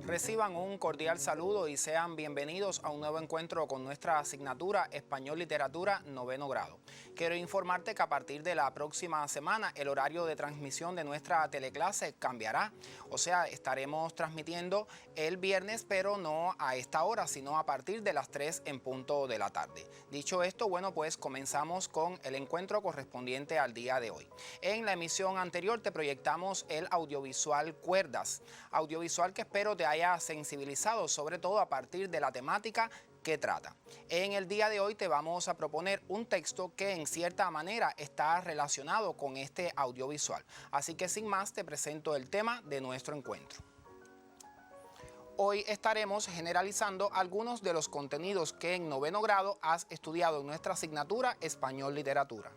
Reciban un cordial saludo y sean bienvenidos a un nuevo encuentro con nuestra asignatura Español Literatura noveno grado. Quiero informarte que a partir de la próxima semana el horario de transmisión de nuestra teleclase cambiará. O sea, estaremos transmitiendo el viernes, pero no a esta hora, sino a partir de las 3 en punto de la tarde. Dicho esto, bueno, pues comenzamos con el encuentro correspondiente al día de hoy. En la emisión anterior te proyectamos el audiovisual Cuerdas, audiovisual que espero te haya sensibilizado, sobre todo a partir de la temática que trata. En el día de hoy te vamos a proponer un texto que en cierta manera está relacionado con este audiovisual. Así que sin más te presento el tema de nuestro encuentro. Hoy estaremos generalizando algunos de los contenidos que en noveno grado has estudiado en nuestra asignatura Español Literatura.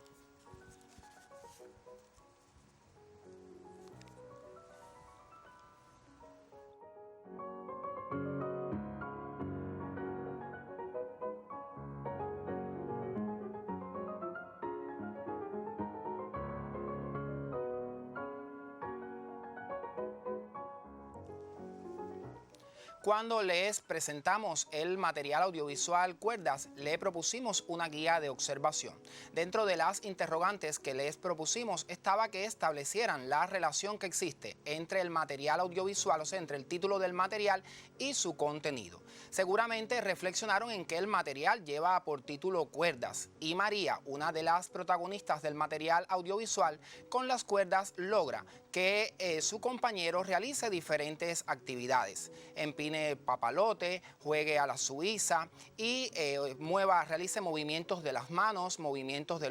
Cuando les presentamos el material audiovisual Cuerdas, le propusimos una guía de observación. Dentro de las interrogantes que les propusimos estaba que establecieran la relación que existe entre el material audiovisual, o sea, entre el título del material y su contenido. Seguramente reflexionaron en que el material lleva por título Cuerdas y María, una de las protagonistas del material audiovisual, con las cuerdas logra que su compañero realice diferentes actividades. Empine papalote, juegue a la suiza y realice movimientos de las manos, movimientos de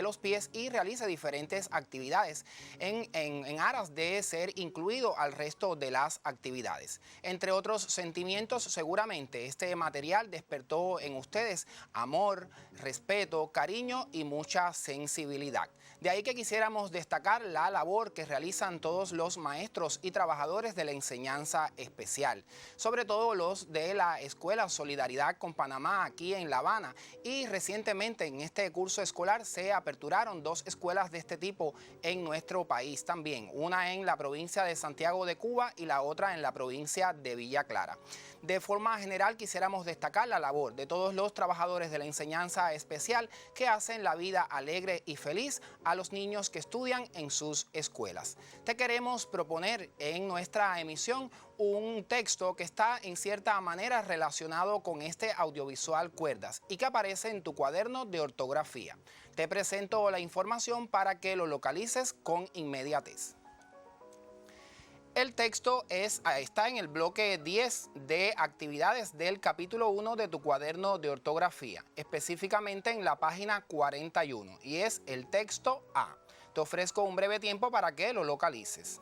los pies y realice diferentes actividades en aras de ser incluido al resto de las actividades. Entre otros sentimientos, seguramente este material despertó en ustedes amor, respeto, cariño y mucha sensibilidad. De ahí que quisiéramos destacar la labor que realizan todos los maestros y trabajadores de la enseñanza especial, sobre todo los de la Escuela Solidaridad con Panamá aquí en La Habana, y recientemente en este curso escolar se aperturaron 2 escuelas de este tipo en nuestro país también, una en la provincia de Santiago de Cuba y la otra en la provincia de Villa Clara. De forma general quisiéramos destacar la labor de todos los trabajadores de la enseñanza especial que hacen la vida alegre y feliz a los niños que estudian en sus escuelas. Te queremos proponer en nuestra emisión un texto que está en cierta manera relacionado con este audiovisual Cuerdas y que aparece en tu cuaderno de ortografía. Te presento la información para que lo localices con inmediatez. El texto está en el bloque 10 de actividades del capítulo 1 de tu cuaderno de ortografía, específicamente en la página 41, y es el texto A. Te ofrezco un breve tiempo para que lo localices.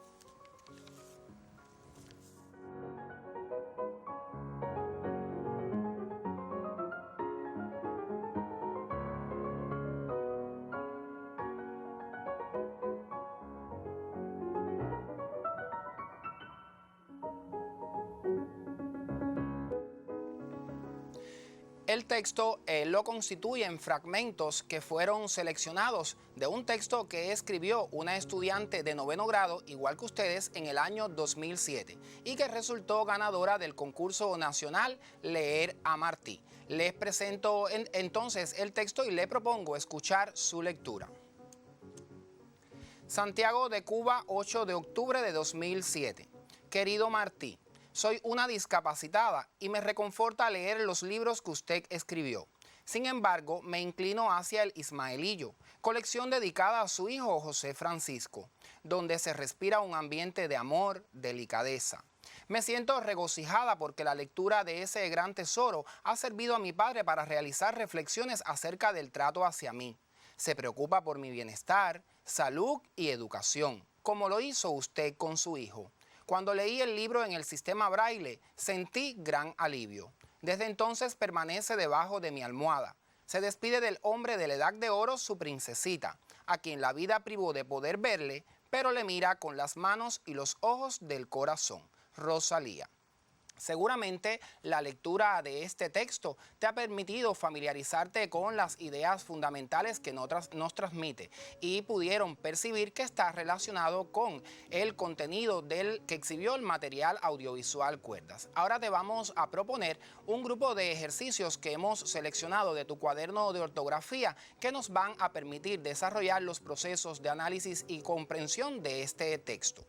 El texto lo constituyen fragmentos que fueron seleccionados de un texto que escribió una estudiante de noveno grado, igual que ustedes, en el año 2007 y que resultó ganadora del concurso nacional Leer a Martí. Les presento entonces el texto y le propongo escuchar su lectura. Santiago de Cuba, 8 de octubre de 2007. Querido Martí, soy una discapacitada y me reconforta leer los libros que usted escribió. Sin embargo, me inclino hacia el Ismaelillo, colección dedicada a su hijo José Francisco, donde se respira un ambiente de amor, delicadeza. Me siento regocijada porque la lectura de ese gran tesoro ha servido a mi padre para realizar reflexiones acerca del trato hacia mí. Se preocupa por mi bienestar, salud y educación, como lo hizo usted con su hijo. Cuando leí el libro en el sistema Braille, sentí gran alivio. Desde entonces permanece debajo de mi almohada. Se despide del hombre de la edad de oro, su princesita, a quien la vida privó de poder verle, pero le mira con las manos y los ojos del corazón. Rosalía. Seguramente la lectura de este texto te ha permitido familiarizarte con las ideas fundamentales que nos transmite y pudieron percibir que está relacionado con el contenido del que exhibió el material audiovisual Cuerdas. Ahora te vamos a proponer un grupo de ejercicios que hemos seleccionado de tu cuaderno de ortografía que nos van a permitir desarrollar los procesos de análisis y comprensión de este texto.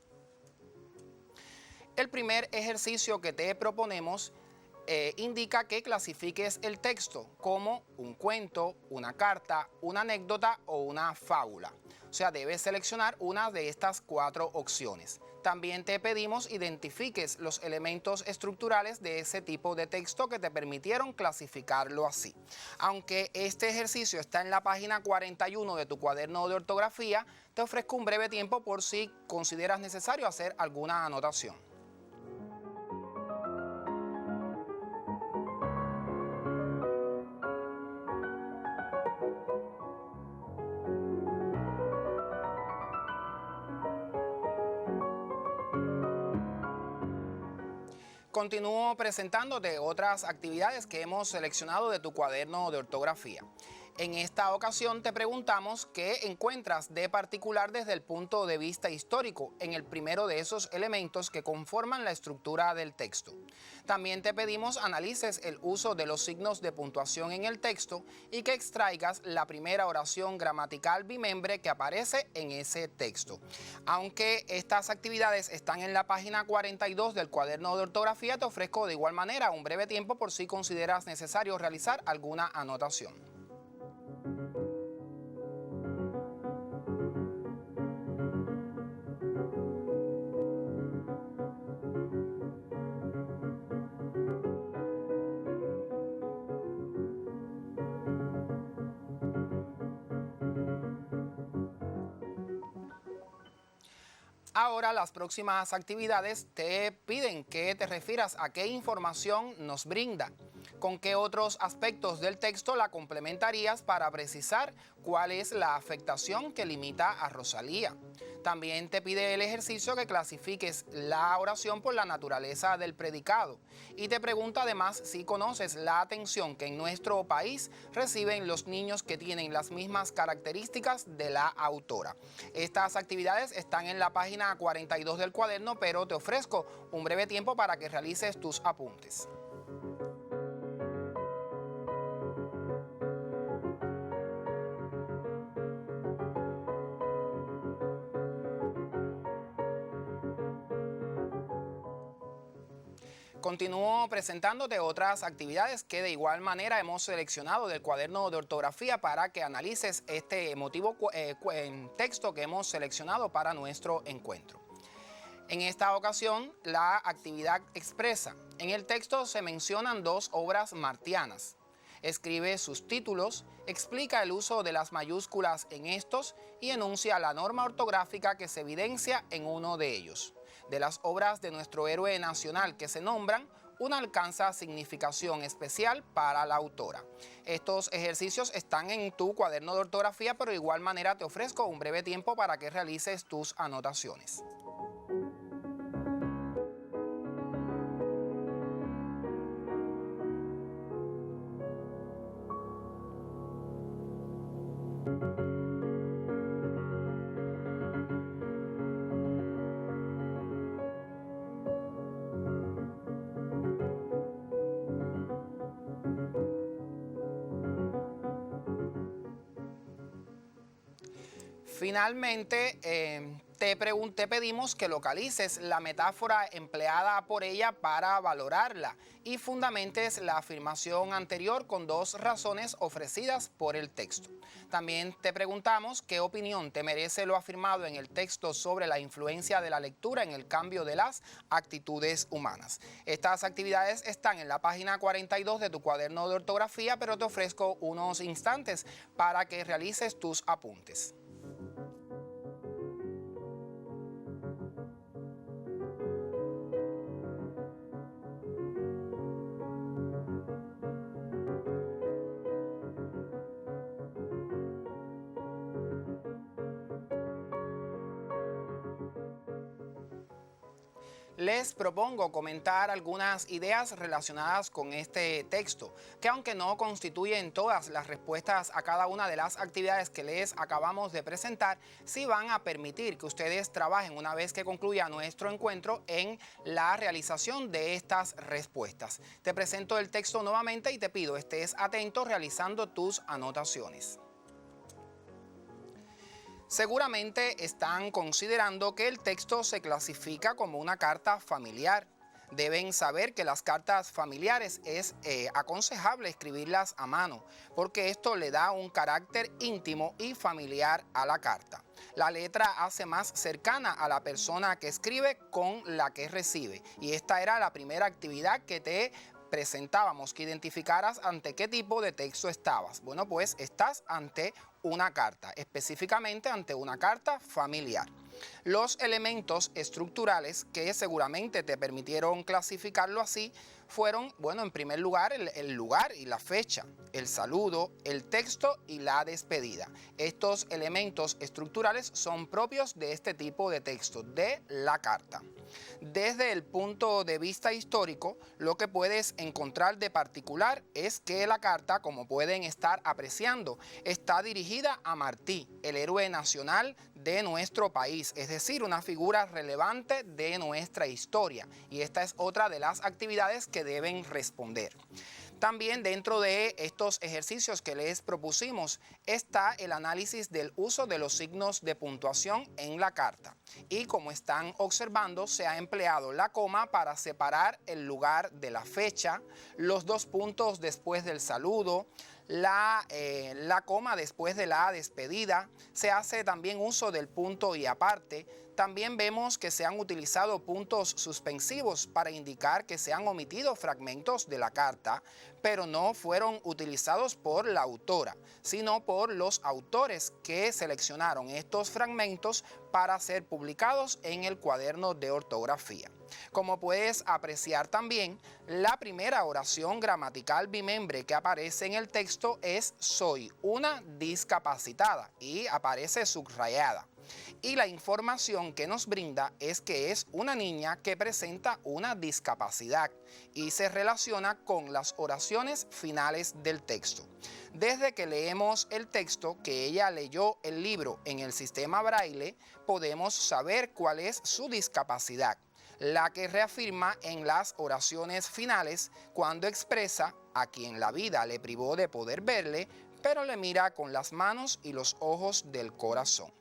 El primer ejercicio que te proponemos indica que clasifiques el texto como un cuento, una carta, una anécdota o una fábula. O sea, debes seleccionar una de estas 4 opciones. También te pedimos identifiques los elementos estructurales de ese tipo de texto que te permitieron clasificarlo así. Aunque este ejercicio está en la página 41 de tu cuaderno de ortografía, te ofrezco un breve tiempo por si consideras necesario hacer alguna anotación. Continúo presentándote otras actividades que hemos seleccionado de tu cuaderno de ortografía. En esta ocasión te preguntamos qué encuentras de particular desde el punto de vista histórico en el primero de esos elementos que conforman la estructura del texto. También te pedimos analices el uso de los signos de puntuación en el texto y que extraigas la primera oración gramatical bimembre que aparece en ese texto. Aunque estas actividades están en la página 42 del cuaderno de ortografía, te ofrezco de igual manera un breve tiempo por si consideras necesario realizar alguna anotación. Ahora las próximas actividades te piden que te refieras a qué información nos brinda, con qué otros aspectos del texto la complementarías para precisar cuál es la afectación que limita a Rosalía. También te pide el ejercicio que clasifiques la oración por la naturaleza del predicado y te pregunta además si conoces la atención que en nuestro país reciben los niños que tienen las mismas características de la autora. Estas actividades están en la página 42 del cuaderno, pero te ofrezco un breve tiempo para que realices tus apuntes. Continúo presentándote otras actividades que de igual manera hemos seleccionado del cuaderno de ortografía para que analices este emotivo texto que hemos seleccionado para nuestro encuentro. En esta ocasión, la actividad expresa. En el texto se mencionan 2 obras martianas. Escribe sus títulos, explica el uso de las mayúsculas en estos y enuncia la norma ortográfica que se evidencia en uno de ellos. De las obras de nuestro héroe nacional que se nombran, una alcanza significación especial para la autora. Estos ejercicios están en tu cuaderno de ortografía, pero de igual manera te ofrezco un breve tiempo para que realices tus anotaciones. Finalmente, te pedimos que localices la metáfora empleada por ella para valorarla y fundamentes la afirmación anterior con 2 razones ofrecidas por el texto. También te preguntamos qué opinión te merece lo afirmado en el texto sobre la influencia de la lectura en el cambio de las actitudes humanas. Estas actividades están en la página 42 de tu cuaderno de ortografía, pero te ofrezco unos instantes para que realices tus apuntes. Les propongo comentar algunas ideas relacionadas con este texto, que aunque no constituyen todas las respuestas a cada una de las actividades que les acabamos de presentar, sí van a permitir que ustedes trabajen una vez que concluya nuestro encuentro en la realización de estas respuestas. Te presento el texto nuevamente y te pido estés atento realizando tus anotaciones. Seguramente están considerando que el texto se clasifica como una carta familiar. Deben saber que las cartas familiares es aconsejable escribirlas a mano, porque esto le da un carácter íntimo y familiar a la carta. La letra hace más cercana a la persona que escribe con la que recibe, y esta era la primera actividad que te presentábamos, que identificaras ante qué tipo de texto estabas. Bueno, pues estás ante una carta, específicamente ante una carta familiar. Los elementos estructurales que seguramente te permitieron clasificarlo así fueron, bueno, en primer lugar, el lugar y la fecha, el saludo, el texto y la despedida. Estos elementos estructurales son propios de este tipo de texto, de la carta. Desde el punto de vista histórico, lo que puedes encontrar de particular es que la carta, como pueden estar apreciando, está dirigida a Martí, el héroe nacional de nuestro país, es decir, una figura relevante de nuestra historia. Y esta es otra de las actividades que deben responder. También dentro de estos ejercicios que les propusimos está el análisis del uso de los signos de puntuación en la carta. Y como están observando, se ha empleado la coma para separar el lugar de la fecha, los dos puntos después del saludo, la coma después de la despedida. Se hace también uso del punto y aparte. También vemos que se han utilizado puntos suspensivos para indicar que se han omitido fragmentos de la carta, pero no fueron utilizados por la autora, sino por los autores que seleccionaron estos fragmentos para ser publicados en el cuaderno de ortografía. Como puedes apreciar también, la primera oración gramatical bimembre que aparece en el texto es soy una discapacitada y aparece subrayada. Y la información que nos brinda es que es una niña que presenta una discapacidad y se relaciona con las oraciones finales del texto. Desde que leemos el texto, que ella leyó el libro en el sistema Braille, podemos saber cuál es su discapacidad, la que reafirma en las oraciones finales cuando expresa a quien la vida le privó de poder verle, pero le mira con las manos y los ojos del corazón.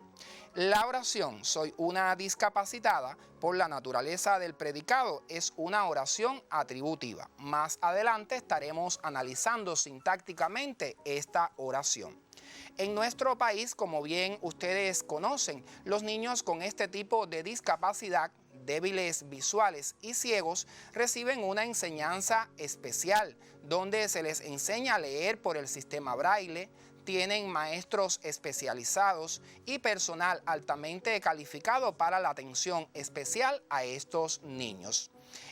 La oración soy una discapacitada, por la naturaleza del predicado, es una oración atributiva. Más adelante estaremos analizando sintácticamente esta oración. En nuestro país, como bien ustedes conocen, los niños con este tipo de discapacidad, débiles visuales y ciegos, reciben una enseñanza especial, donde se les enseña a leer por el sistema Braille. Tienen maestros especializados y personal altamente calificado para la atención especial a estos niños.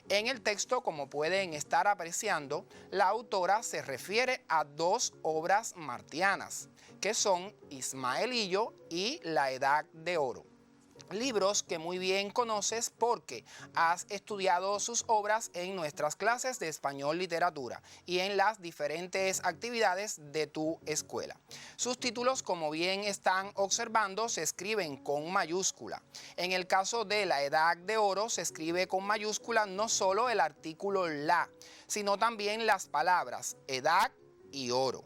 En el texto, como pueden estar apreciando, la autora se refiere a dos obras martianas, que son Ismaelillo y La Edad de Oro. Libros que muy bien conoces porque has estudiado sus obras en nuestras clases de español literatura y en las diferentes actividades de tu escuela. Sus títulos, como bien están observando, se escriben con mayúscula. En el caso de La Edad de Oro se escribe con mayúscula no solo el artículo la, sino también las palabras edad y oro.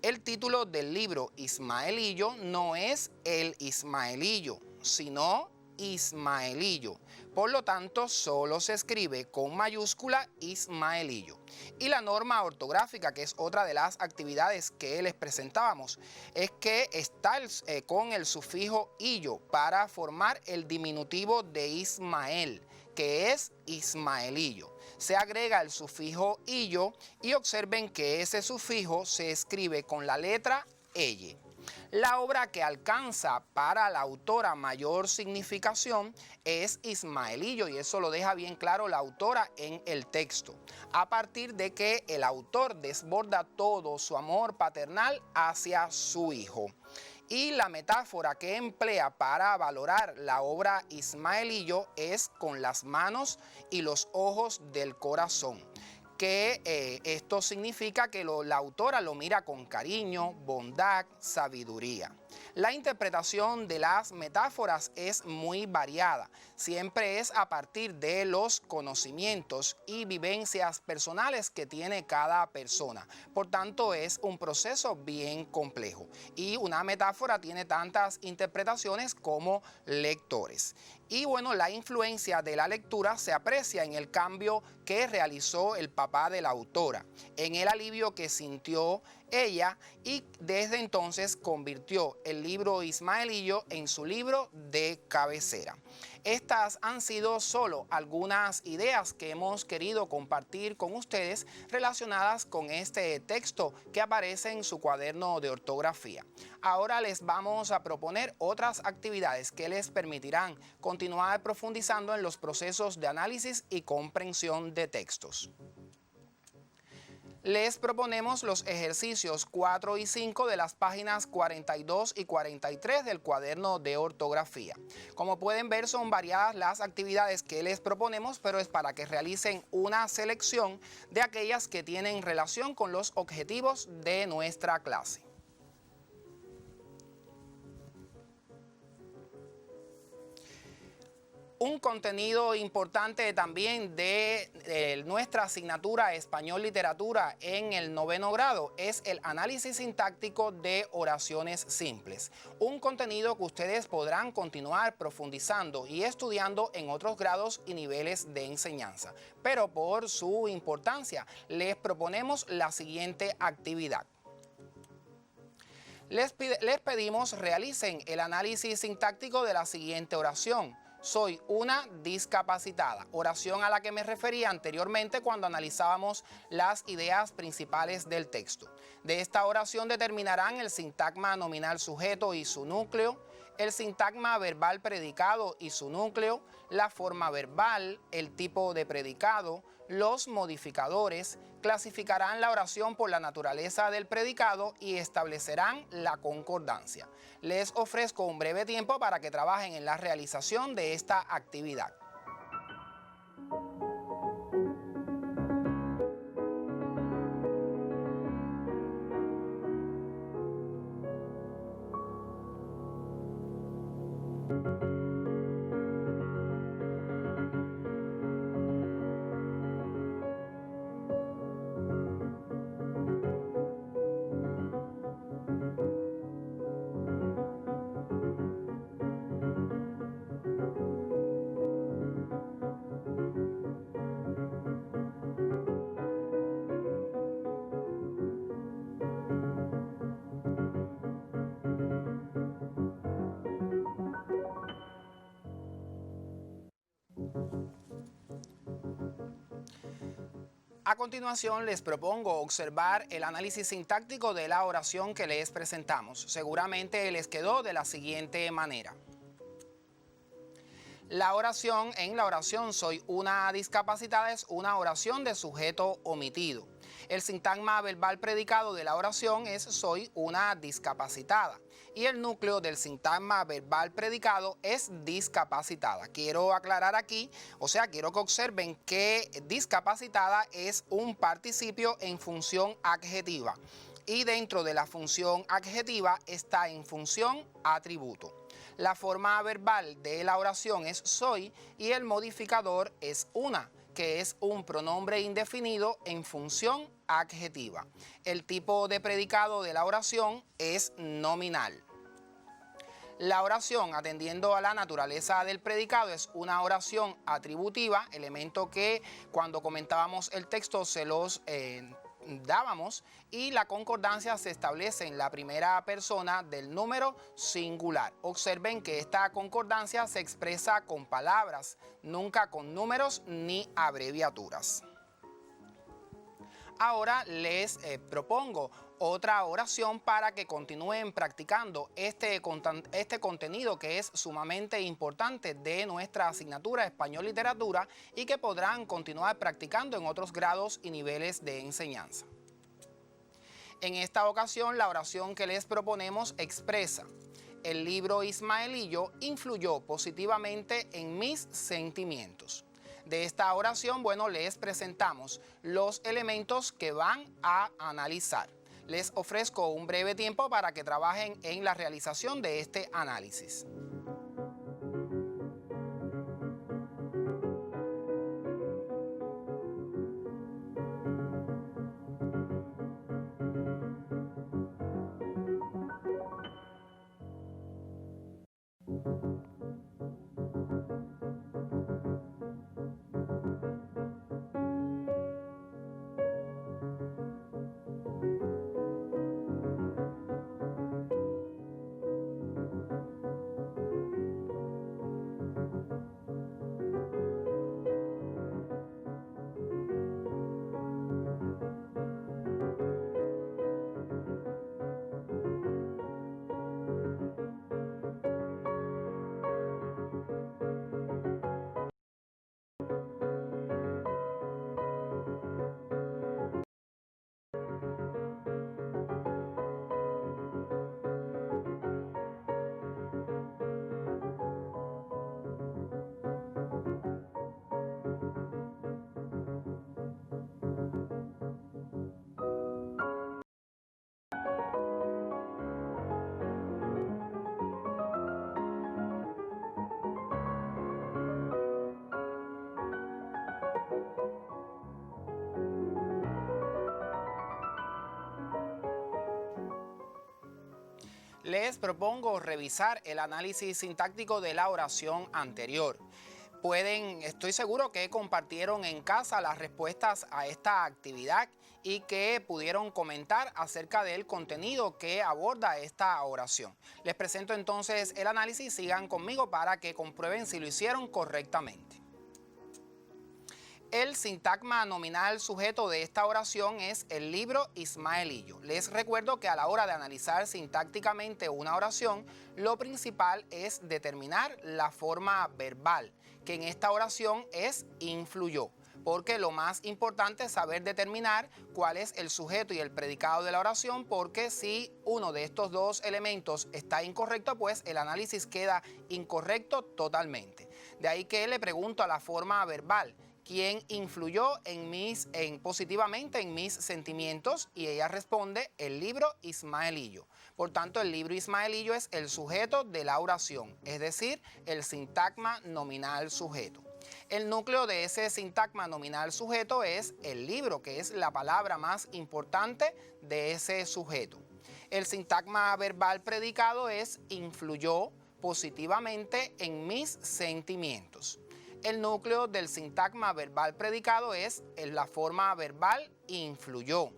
El título del libro Ismaelillo no es el Ismaelillo, sino Ismaelillo. Por lo tanto, solo se escribe con mayúscula Ismaelillo. Y la norma ortográfica, que es otra de las actividades que les presentábamos, es que está con el sufijo illo para formar el diminutivo de Ismael, que es Ismaelillo. Se agrega el sufijo illo y observen que ese sufijo se escribe con la letra elle. La obra que alcanza para la autora mayor significación es Ismaelillo, y eso lo deja bien claro la autora en el texto, a partir de que el autor desborda todo su amor paternal hacia su hijo. Y la metáfora que emplea para valorar la obra Ismaelillo es con las manos y los ojos del corazón, que esto significa que la autora lo mira con cariño, bondad, sabiduría. La interpretación de las metáforas es muy variada, siempre es a partir de los conocimientos y vivencias personales que tiene cada persona. Por tanto, es un proceso bien complejo y una metáfora tiene tantas interpretaciones como lectores. Y bueno, la influencia de la lectura se aprecia en el cambio que realizó el papá de la autora, en el alivio que sintió ella, y desde entonces convirtió el libro Ismaelillo en su libro de cabecera. Estas han sido solo algunas ideas que hemos querido compartir con ustedes relacionadas con este texto que aparece en su cuaderno de ortografía. Ahora les vamos a proponer otras actividades que les permitirán continuar profundizando en los procesos de análisis y comprensión de textos. Les proponemos los ejercicios 4 y 5 de las páginas 42 y 43 del cuaderno de ortografía. Como pueden ver, son variadas las actividades que les proponemos, pero es para que realicen una selección de aquellas que tienen relación con los objetivos de nuestra clase. Un contenido importante también de nuestra asignatura Español Literatura en el 9º grado es el análisis sintáctico de oraciones simples. Un contenido que ustedes podrán continuar profundizando y estudiando en otros grados y niveles de enseñanza. Pero por su importancia, les proponemos la siguiente actividad. Les pedimos realicen el análisis sintáctico de la siguiente oración. Soy una discapacitada, oración a la que me refería anteriormente cuando analizábamos las ideas principales del texto. De esta oración determinarán el sintagma nominal sujeto y su núcleo, el sintagma verbal predicado y su núcleo, la forma verbal, el tipo de predicado, los modificadores, clasificarán la oración por la naturaleza del predicado y establecerán la concordancia. Les ofrezco un breve tiempo para que trabajen en la realización de esta actividad. A continuación les propongo observar el análisis sintáctico de la oración que les presentamos. Seguramente les quedó de la siguiente manera. En la oración soy una discapacitada es una oración de sujeto omitido. El sintagma verbal predicado de la oración es soy una discapacitada. Y el núcleo del sintagma verbal predicado es discapacitada. Quiero aclarar aquí, quiero que observen que discapacitada es un participio en función adjetiva. Y dentro de la función adjetiva está en función atributo. La forma verbal de la oración es soy y el modificador es una, que es un pronombre indefinido en función adjetiva. El tipo de predicado de la oración es nominal. La oración, atendiendo a la naturaleza del predicado, es una oración atributiva, elemento que cuando comentábamos el texto se los dábamos, y la concordancia se establece en la primera persona del número singular. Observen que esta concordancia se expresa con palabras, nunca con números ni abreviaturas. Ahora les propongo otra oración para que continúen practicando este contenido que es sumamente importante de nuestra asignatura Español Literatura y que podrán continuar practicando en otros grados y niveles de enseñanza. En esta ocasión, la oración que les proponemos expresa: el libro Ismaelillo influyó positivamente en mis sentimientos. De esta oración, les presentamos los elementos que van a analizar. Les ofrezco un breve tiempo para que trabajen en la realización de este análisis. Les propongo revisar el análisis sintáctico de la oración anterior. Estoy seguro que compartieron en casa las respuestas a esta actividad y que pudieron comentar acerca del contenido que aborda esta oración. Les presento entonces el análisis, sigan conmigo para que comprueben si lo hicieron correctamente. El sintagma nominal sujeto de esta oración es el libro Ismaelillo. Les recuerdo que a la hora de analizar sintácticamente una oración, lo principal es determinar la forma verbal, que en esta oración es influyó, porque lo más importante es saber determinar cuál es el sujeto y el predicado de la oración, porque si uno de estos dos elementos está incorrecto, pues el análisis queda incorrecto totalmente. De ahí que le pregunto a la forma verbal: ¿quién influyó positivamente en mis sentimientos? Y ella responde: el libro Ismaelillo. Por tanto, el libro Ismaelillo es el sujeto de la oración, es decir, el sintagma nominal sujeto. El núcleo de ese sintagma nominal sujeto es el libro, que es la palabra más importante de ese sujeto. El sintagma verbal predicado es influyó positivamente en mis sentimientos. El núcleo del sintagma verbal predicado es la forma verbal influyó.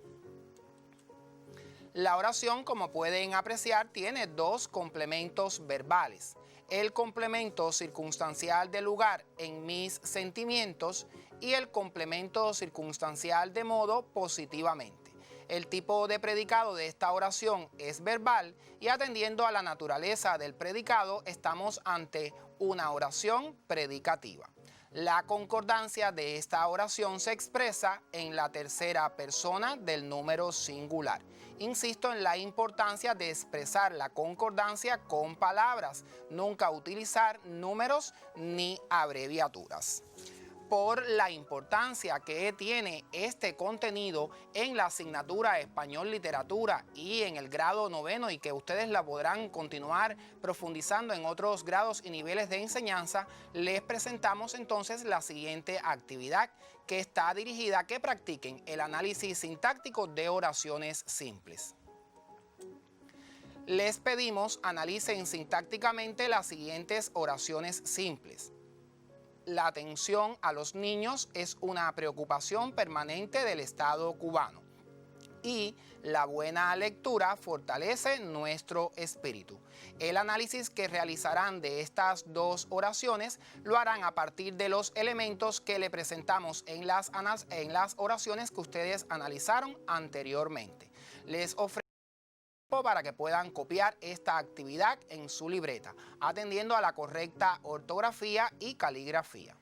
La oración, como pueden apreciar, tiene dos complementos verbales: el complemento circunstancial de lugar en mis sentimientos y el complemento circunstancial de modo positivamente. El tipo de predicado de esta oración es verbal y, atendiendo a la naturaleza del predicado, estamos ante una oración predicativa. La concordancia de esta oración se expresa en la tercera persona del número singular. Insisto en la importancia de expresar la concordancia con palabras, nunca utilizar números ni abreviaturas. Por la importancia que tiene este contenido en la asignatura Español Literatura y en el grado 9º, y que ustedes la podrán continuar profundizando en otros grados y niveles de enseñanza, les presentamos entonces la siguiente actividad, que está dirigida a que practiquen el análisis sintáctico de oraciones simples. Les pedimos analicen sintácticamente las siguientes oraciones simples. La atención a los niños es una preocupación permanente del Estado cubano. Y la buena lectura fortalece nuestro espíritu. El análisis que realizarán de estas dos oraciones lo harán a partir de los elementos que le presentamos en las oraciones que ustedes analizaron anteriormente. Les ofrezco para que puedan copiar esta actividad en su libreta, atendiendo a la correcta ortografía y caligrafía.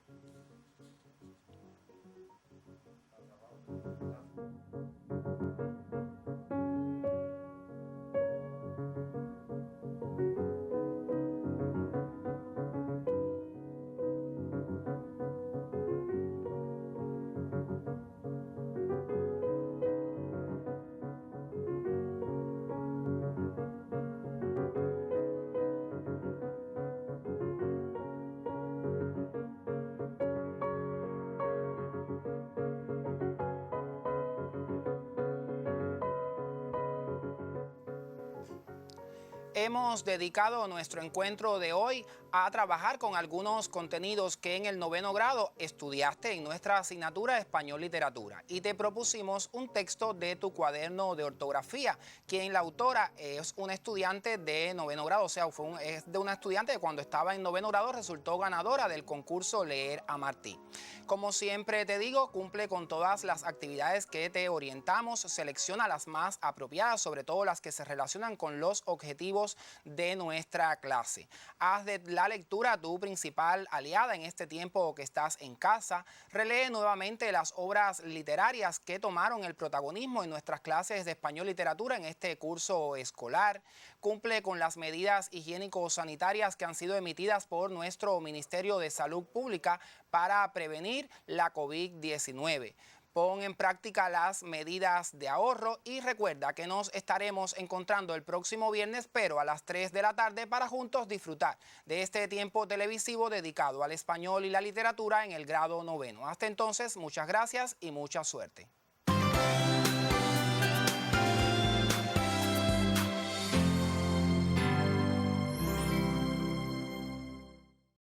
Hemos dedicado nuestro encuentro de hoy a trabajar con algunos contenidos que en el 9º grado estudiaste en nuestra asignatura de Español Literatura y te propusimos un texto de tu cuaderno de ortografía, quien la autora es una estudiante de 9º grado, o sea, es de una estudiante que cuando estaba en 9º grado resultó ganadora del concurso Leer a Martí. Como siempre te digo, cumple con todas las actividades que te orientamos, selecciona las más apropiadas, sobre todo las que se relacionan con los objetivos de nuestra clase. Haz de la lectura tu principal aliada en este tiempo que estás en casa. Relee nuevamente las obras literarias que tomaron el protagonismo en nuestras clases de Español Literatura en este curso escolar. Cumple con las medidas higiénico-sanitarias que han sido emitidas por nuestro Ministerio de Salud Pública para prevenir la COVID-19. Pon en práctica las medidas de ahorro y recuerda que nos estaremos encontrando el próximo viernes, pero a las 3 de la tarde para juntos disfrutar de este tiempo televisivo dedicado al español y la literatura en el grado 9º. Hasta entonces, muchas gracias y mucha suerte.